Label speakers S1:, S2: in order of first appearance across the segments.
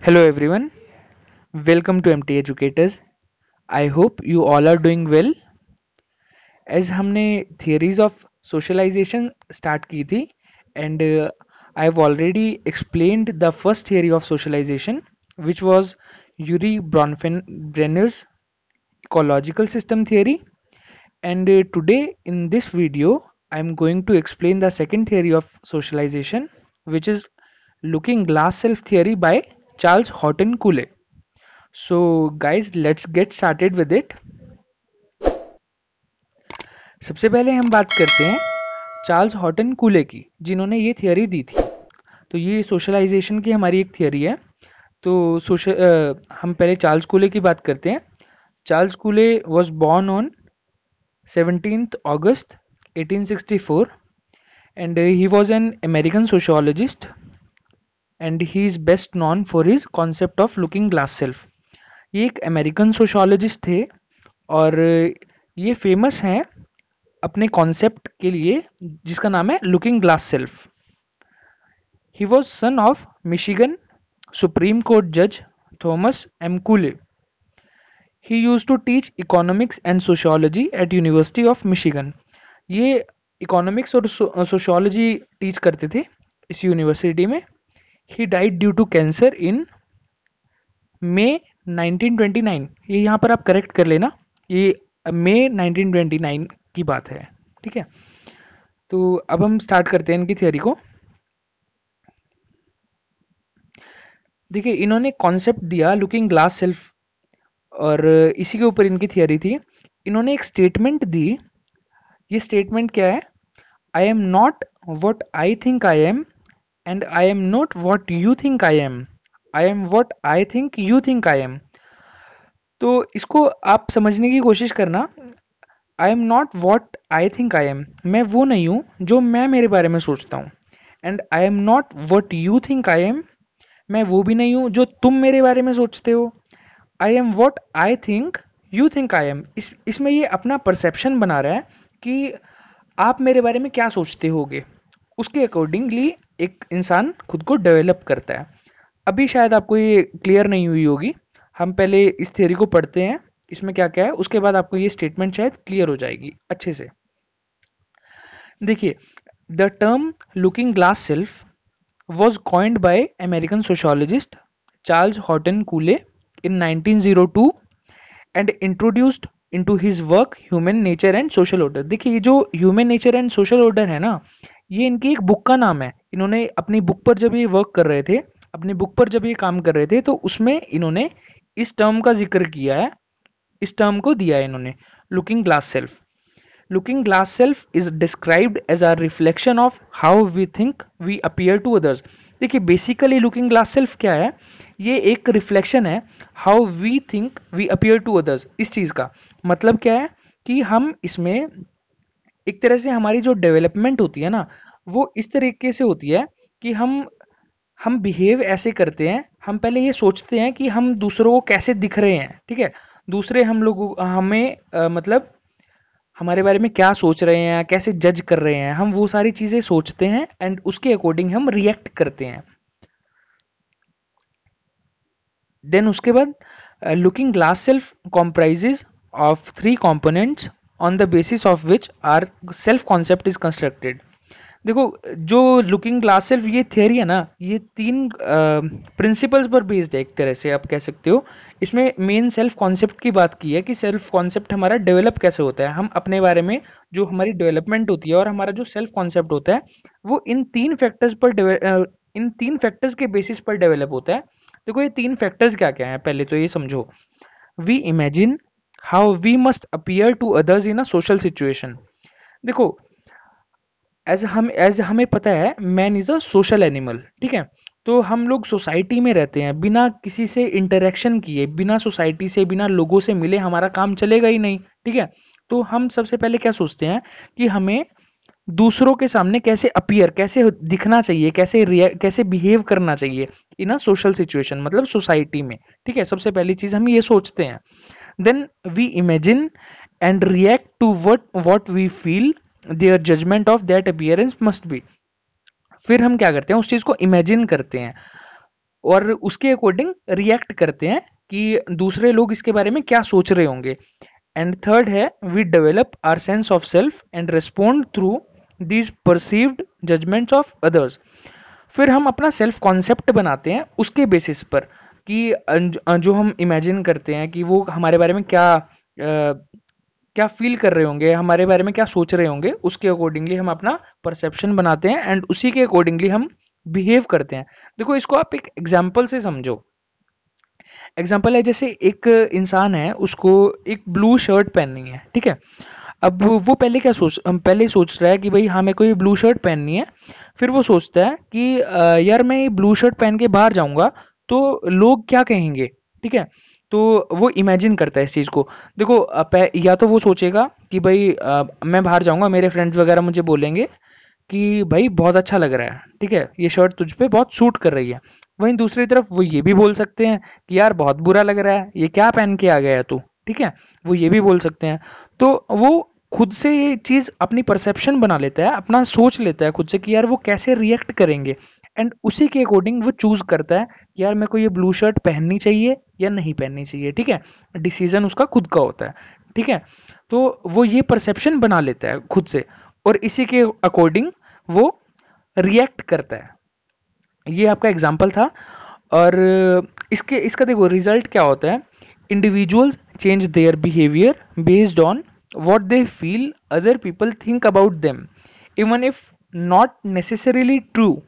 S1: Hello everyone, welcome to MT Educators. I hope you all are doing well. As हमने theories of socialization start की थी and I have already explained the first theory of socialization which was Yuri Bronfenbrenner's ecological system theory, and today in this video I am going to explain the second theory of socialization, which is looking glass self theory by Charles Horton Cooley. So guys, let's get started with it. सबसे पहले हम बात करते हैं Charles Horton कूले की, जिन्होंने ये theory दी थी। तो ये सोशलाइजेशन की हमारी एक थियोरी है। तो हम पहले चार्ल्स कूले की बात करते हैं। Charles कूले was born on 17th August 1864 and he was an American sociologist and he is best known for his concept of looking glass self. ये एक अमेरिकन सोशोलॉजिस्ट थे और ये फेमस हैं अपने कॉन्सेप्ट के लिए जिसका नाम है looking glass self. He was son of Michigan Supreme Court जज Thomas M Cooley. He use to teach economics and sociology at University of Michigan. ये इकोनॉमिक्स और सोशियोलॉजी टीच करते थे इस यूनिवर्सिटी में। He died due to cancer in May 1929। ये यहाँ पर आप करेक्ट कर लेना, ये मई 1929 की बात है, ठीक है। तो अब हम स्टार्ट करते हैं इनकी थियोरी को। देखिए, इन्होंने कॉन्सेप्ट दिया लुकिंग ग्लास सेल्फ और इसी के ऊपर इनकी थियोरी थी। इन्होंने एक स्टेटमेंट दी। ये स्टेटमेंट क्या है? I am not what I think I am and I am not what you think I am, I am what I think you think I am. तो इसको आप समझने की कोशिश करना। I am not what I think I am, मैं वो नहीं हूँ जो मैं मेरे बारे में सोचता हूँ। And I am not what you think I am, मैं वो भी नहीं हूँ जो तुम मेरे बारे में सोचते हो। I am what I think you think I am, इसमें ये अपना परसेप्शन बना रहा है कि आप मेरे बारे में क्या सोचते होगे, उसके अकॉर्डिंगली एक इंसान खुद को डेवलप करता है। अभी शायद आपको ये क्लियर नहीं हुई होगी। हम पहले इस थियोरी को पढ़ते हैं, इसमें क्या क्या है, उसके बाद आपको ये स्टेटमेंट शायद क्लियर हो जाएगी अच्छे से। देखिए, the term looking glass self was coined by American sociologist Charles Horton Cooley in 1902 and introduced into his work Human Nature and Social Order। देखिए, ये जो Human Nature and Social Order है ना, ये इनकी एक बुक का नाम है। इन्होंने अपनी बुक पर जब ये वर्क कर रहे थे, अपनी बुक पर जब ये काम कर रहे थे, तो उसमें इन्होंने इस टर्म का जिक्र किया है, इस टर्म को दिया है इन्होंने, looking glass self. Looking glass self is described as a reflection of how we think we appear to others। देखिए, बेसिकली लुकिंग ग्लास सेल्फ क्या है? ये एक रिफ्लेक्शन है how we think we appear to others. इस चीज़ का मतलब क्या है कि हम इसमें एक तरह से हमारी जो डेवलपमेंट होती है ना, वो इस तरीके से होती है कि हम बिहेव ऐसे करते हैं। हम पहले ये सोचते हैं कि हम दूसरों को कैसे दिख रहे हैं, ठीक है। दूसरे हम लोग हमें मतलब हमारे बारे में क्या सोच रहे हैं, कैसे जज कर रहे हैं, हम वो सारी चीजें सोचते हैं एंड उसके अकॉर्डिंग हम रिएक्ट करते हैं। देन उसके बाद looking glass self comprises of 3 components on the basis of which our self concept is constructed. देखो, जो लुकिंग ग्लास सेल्फ ये थियरी है ना, ये 3 प्रिंसिपल्स पर बेस्ड है, एक तरह से आप कह सकते हो। इसमें मेन सेल्फ कॉन्सेप्ट की बात की है कि सेल्फ कॉन्सेप्ट हमारा डेवलप कैसे होता है, हम अपने बारे में जो हमारी डेवलपमेंट होती है और हमारा जो सेल्फ कॉन्सेप्ट होता है वो इन 3 फैक्टर्स पर इन 3 फैक्टर्स के बेसिस पर डेवलप होता है। देखो, ये 3 फैक्टर्स क्या क्या है, पहले तो ये समझो। We imagine how we must appear to others in a social situation. देखो, एज हमें पता है man is a social animal, ठीक है। तो हम लोग सोसाइटी में रहते हैं, बिना किसी से इंटरेक्शन किए, बिना सोसाइटी से, बिना लोगों से मिले हमारा काम चलेगा ही नहीं, ठीक है। तो हम सबसे पहले क्या सोचते हैं कि हमें दूसरों के सामने कैसे अपीयर, कैसे दिखना चाहिए, कैसे बिहेव करना चाहिए इन अ सोशल सिचुएशन, मतलब सोसाइटी में, ठीक है। सबसे पहली चीज हम ये सोचते हैं। Then we imagine and react to what we feel their judgement of that appearance must be. फिर हम क्या करते हैं, उस चीज को इमेजिन करते हैं, और उसके अकॉर्डिंग रिएक्ट करते हैं कि दूसरे लोग इसके बारे में क्या सोच रहे होंगे। एंड थर्ड है we develop our sense of self and respond through these perceived judgements of others. फिर हम अपना सेल्फ कॉन्सेप्ट बनाते हैं उसके बेसिस पर कि जो हम इमेजिन करते हैं कि वो हमारे बारे में क्या फील कर रहे होंगे, हमारे बारे में क्या सोच रहे होंगे, उसके अकॉर्डिंगली हम अपना परसेप्शन बनाते हैं एंड उसी के अकॉर्डिंगली हम बिहेव करते हैं। देखो इसको आप एक एग्जाम्पल से समझो। एग्जाम्पल है जैसे एक इंसान है, उसको एक ब्लू शर्ट पहननी है, ठीक है। अब वो पहले सोच रहा है कि भाई हाँ मेरे को ये ब्लू शर्ट पहननी है। फिर वो सोचता है कि यार मैं ये ब्लू शर्ट पहन के बाहर जाऊंगा तो लोग क्या कहेंगे, ठीक है। तो वो इमेजिन करता है इस चीज़ को। देखो या तो वो सोचेगा कि भाई मैं बाहर जाऊंगा, मेरे फ्रेंड्स वगैरह मुझे बोलेंगे कि भाई बहुत अच्छा लग रहा है, ठीक है, ये शर्ट तुझ पे बहुत सूट कर रही है। वहीं दूसरी तरफ वो ये भी बोल सकते हैं कि यार बहुत बुरा लग रहा है, ये क्या पहन के आ गया है तू, ठीक है। वो ये भी बोल सकते हैं। तो वो खुद से ये चीज़ अपनी परसेप्शन बना लेता है, अपना सोच लेता है खुद से कि यार वो कैसे रिएक्ट करेंगे एंड उसी के अकॉर्डिंग वो चूज करता है कि यार मेरे को ये ब्लू शर्ट पहननी चाहिए या नहीं पहननी चाहिए, ठीक है। डिसीजन उसका खुद का होता है, ठीक है। तो वो ये परसेप्शन बना लेता है खुद से और इसी के अकॉर्डिंग वो रिएक्ट करता है। ये आपका एग्जाम्पल था। और इसका देखो रिजल्ट क्या होता है। Individuals change their behaviour based on what they feel other people think about them even if not necessarily true.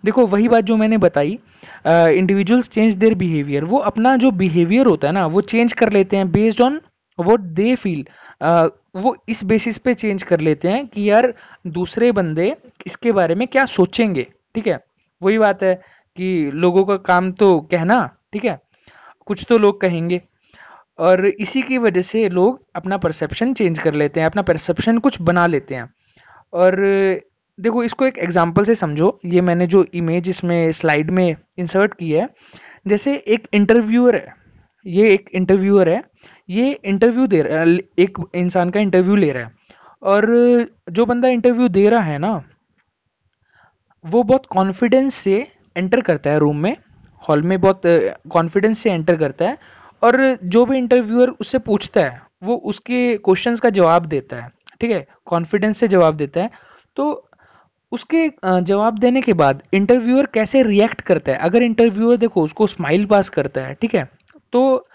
S1: देखो वही बात जो मैंने बताई, इंडिविजुअल्स चेंज देयर बिहेवियर, वो अपना जो बिहेवियर होता है ना वो चेंज कर लेते हैं based on what they feel. वो इस बेसिस पे चेंज कर लेते हैं कि यार दूसरे बंदे इसके बारे में क्या सोचेंगे, ठीक है। वही बात है कि लोगों का काम तो कहना, ठीक है, कुछ तो लोग कहेंगे। और इसी की वजह से लोग अपना परसेप्शन चेंज कर लेते हैं, अपना परसेप्शन कुछ बना लेते हैं। और देखो इसको एक एग्जांपल से समझो। ये मैंने जो इमेज इसमें स्लाइड में इंसर्ट की है, जैसे एक इंटरव्यूअर है, ये एक इंटरव्यूअर है, ये इंटरव्यू दे रहा है, एक इंसान का इंटरव्यू ले रहा है। और जो बंदा इंटरव्यू दे रहा है ना, वो बहुत कॉन्फिडेंस से एंटर करता है रूम में, हॉल में बहुत कॉन्फिडेंस से एंटर करता है। और जो भी इंटरव्यूअर उससे पूछता है वो उसके क्वेश्चंस का जवाब देता है, ठीक है, कॉन्फिडेंस से जवाब देता है। तो उसके जवाब देने के बाद इंटरव्यूअर कैसे रिएक्ट करता है। अगर इंटरव्यूअर देखो उसको स्माइल पास करता है, ठीक है, तो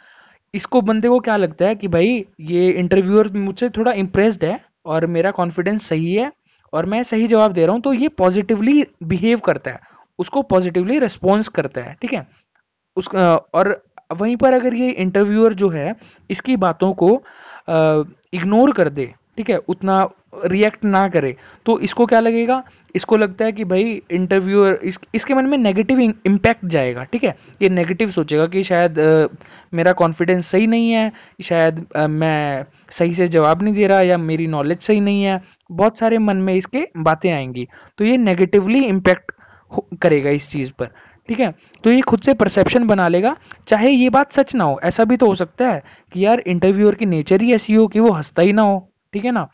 S1: इसको बंदे को क्या लगता है कि भाई ये इंटरव्यूअर मुझसे थोड़ा इम्प्रेस्ड है और मेरा कॉन्फिडेंस सही है और मैं सही जवाब दे रहा हूँ, तो ये पॉजिटिवली बिहेव करता है, उसको पॉजिटिवली रिस्पॉन्स करता है, ठीक है। और वहीं पर अगर ये इंटरव्यूअर जो है इसकी बातों को इग्नोर कर दे, ठीक है, उतना रिएक्ट ना करे, तो इसको क्या लगेगा, इसको लगता है कि भाई इंटरव्यूअर इसके मन में नेगेटिव इम्पैक्ट जाएगा, ठीक है। ये नेगेटिव सोचेगा कि शायद मेरा कॉन्फिडेंस सही नहीं है, शायद मैं सही से जवाब नहीं दे रहा या मेरी नॉलेज सही नहीं है, बहुत सारे मन में इसके बातें आएंगी। तो ये नेगेटिवली इम्पैक्ट करेगा इस चीज़ पर, ठीक है। तो ये खुद से परसेप्शन बना लेगा, चाहे ये बात सच ना हो। ऐसा भी तो हो सकता है कि यार इंटरव्यूअर की नेचर ही ऐसी हो कि वो हंसता ही ना हो, ठीक है ना।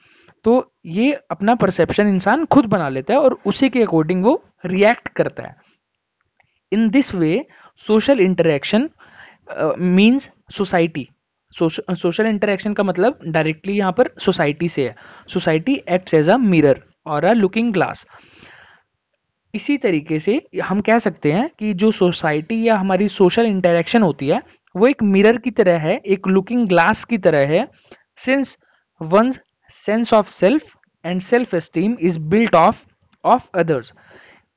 S1: तो ये अपना परसेप्शन इंसान खुद बना लेता है और उसी के अकॉर्डिंग वो रिएक्ट करता है। In this way social interaction means society. Social interaction का मतलब डायरेक्टली यहाँ पर सोसाइटी से है। Society acts as a mirror और अ लुकिंग ग्लास। इसी तरीके से हम कह सकते हैं कि जो सोसाइटी या हमारी सोशल इंटरेक्शन होती है वो एक मिरर की तरह है, एक लुकिंग ग्लास की तरह है। Since one's sense of self and self esteem is built of others.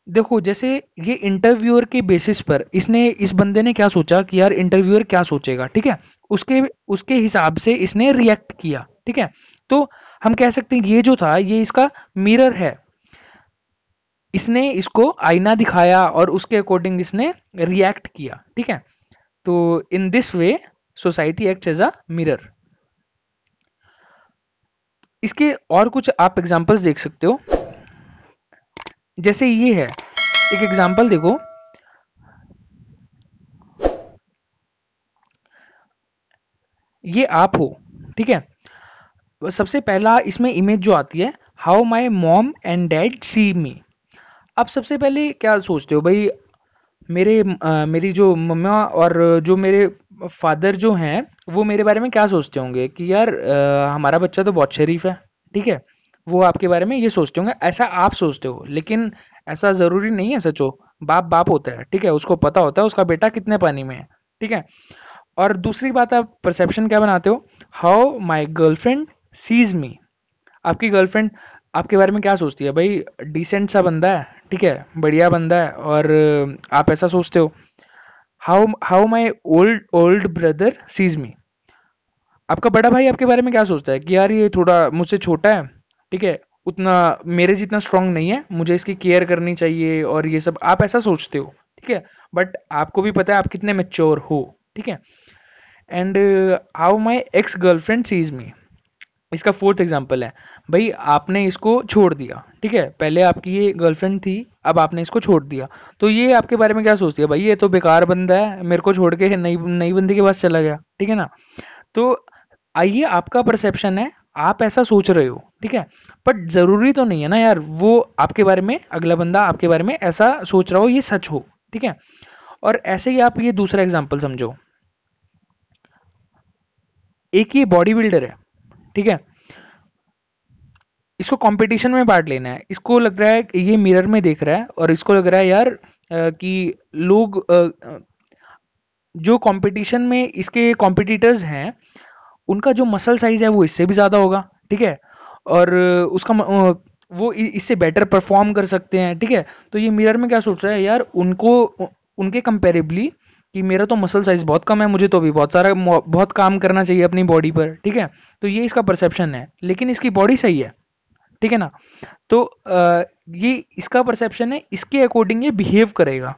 S1: देखो जैसे ये इंटरव्यूअर के बेसिस पर इसने इस बंदे ने क्या सोचा कि यार इंटरव्यूअर क्या सोचेगा, ठीक है, उसके उसके हिसाब से इसने रिएक्ट किया, ठीक है। तो हम कह सकते हैं ये जो था ये इसका मिरर है, इसने इसको आईना दिखाया और उसके अकॉर्डिंग इसने रिएक्ट किया, ठीक है। तो in this way society acts as a mirror. इसके और कुछ आप एग्जांपल्स देख सकते हो। जैसे ये है एक एग्जांपल, देखो ये आप हो, ठीक है। सबसे पहला इसमें इमेज जो आती है, how my mom and dad see me. आप सबसे पहले क्या सोचते हो भाई, मेरी जो मम्मा और जो मेरे फादर जो हैं वो मेरे बारे में क्या सोचते होंगे कि यार हमारा बच्चा तो बहुत शरीफ है, ठीक है। वो आपके बारे में ये सोचते होंगे, ऐसा आप सोचते हो, लेकिन ऐसा ज़रूरी नहीं है सच हो। बाप बाप होता है, ठीक है, उसको पता होता है उसका बेटा कितने पानी में है, ठीक है। और दूसरी बात, आप परसेप्शन क्या बनाते हो, how my girlfriend sees me. आपकी गर्लफ्रेंड आपके बारे में क्या सोचती है, भाई डिसेंट सा बंदा है, ठीक है, बढ़िया बंदा है, और आप ऐसा सोचते हो। How how my old old brother sees me. आपका बड़ा भाई आपके बारे में क्या सोचता है कि यार ये थोड़ा मुझसे छोटा है, ठीक है, उतना मेरे जितना स्ट्रांग नहीं है, मुझे इसकी केयर करनी चाहिए, और ये सब आप ऐसा सोचते हो, ठीक है। बट आपको भी पता है आप कितने मेच्योर हो, ठीक है। And how my ex girlfriend sees me. इसका फोर्थ एग्जाम्पल है, भाई आपने इसको छोड़ दिया, ठीक है, पहले आपकी ये गर्लफ्रेंड थी, अब आपने इसको छोड़ दिया, तो ये आपके बारे में क्या सोचती है, भाई ये तो बेकार बंदा है, मेरे को छोड़ के नई नई बंदी के पास चला गया, ठीक है ना। तो आइए, आपका परसेप्शन है, आप ऐसा सोच रहे हो, ठीक है, बट जरूरी तो नहीं है ना यार वो आपके बारे में, अगला बंदा आपके बारे में ऐसा सोच रहा हो ये सच हो, ठीक है। और ऐसे ही आप ये दूसरा एग्जाम्पल समझो, एक ये बॉडी बिल्डर है, ठीक है, इसको कंपटीशन में पार्ट लेना है, इसको लग रहा है कि ये मिरर में देख रहा है और इसको लग रहा है यार कि लोग जो कंपटीशन में इसके कॉम्पिटिटर्स हैं उनका जो मसल साइज है वो इससे भी ज़्यादा होगा, ठीक है, और वो इससे बेटर परफॉर्म कर सकते हैं, ठीक है। तो ये मिरर में क्या सोच रहा है यार, उनके कंपेरेबली कि मेरा तो मसल साइज बहुत कम है, मुझे तो अभी बहुत काम करना चाहिए अपनी बॉडी पर, ठीक है। तो ये इसका परसेप्शन है, लेकिन इसकी बॉडी सही है, ठीक है ना। तो ये इसका परसेप्शन है, इसके अकॉर्डिंग ये बिहेव करेगा,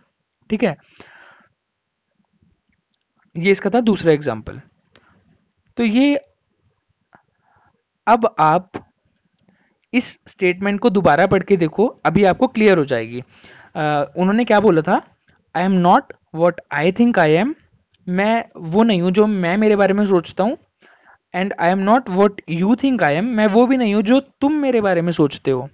S1: ठीक है। ये इसका था दूसरा एग्जाम्पल। तो ये, अब आप इस स्टेटमेंट को दोबारा पढ़ के देखो, अभी आपको क्लियर हो जाएगी। उन्होंने क्या बोला था, I am not what I think I am. मैं वो नहीं हूं जो मैं मेरे बारे में सोचता हूँ। And I am not what you think I am, मैं वो भी नहीं हूं जो तुम मेरे बारे में सोचते हो।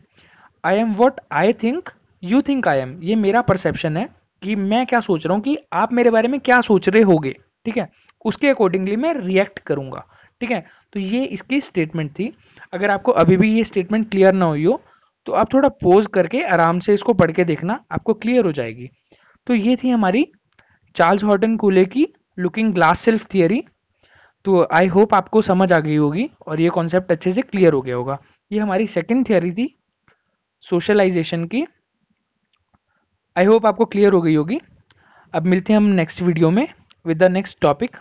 S1: I am what I think you think I am, ये मेरा परसेप्शन है कि मैं क्या सोच रहा हूँ कि आप मेरे बारे में क्या सोच रहे होगे, ठीक है, उसके अकॉर्डिंगली मैं रिएक्ट करूंगा, ठीक है। तो ये इसकी स्टेटमेंट थी। अगर आपको अभी भी ये स्टेटमेंट क्लियर ना हुई हो तो आप थोड़ा पोज करके आराम से इसको पढ़ के देखना, आपको क्लियर हो जाएगी। तो ये थी हमारी चार्ल्स हॉर्टन कूले की लुकिंग ग्लास सेल्फ थियरी। तो आई होप आपको समझ आ गई होगी और ये कॉन्सेप्ट अच्छे से क्लियर हो गया होगा। ये हमारी सेकंड थियरी थी सोशलाइजेशन की। आई होप आपको क्लियर हो गई होगी। अब मिलते हैं हम नेक्स्ट वीडियो में with the next topic.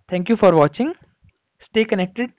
S1: Thank you for watching. Stay connected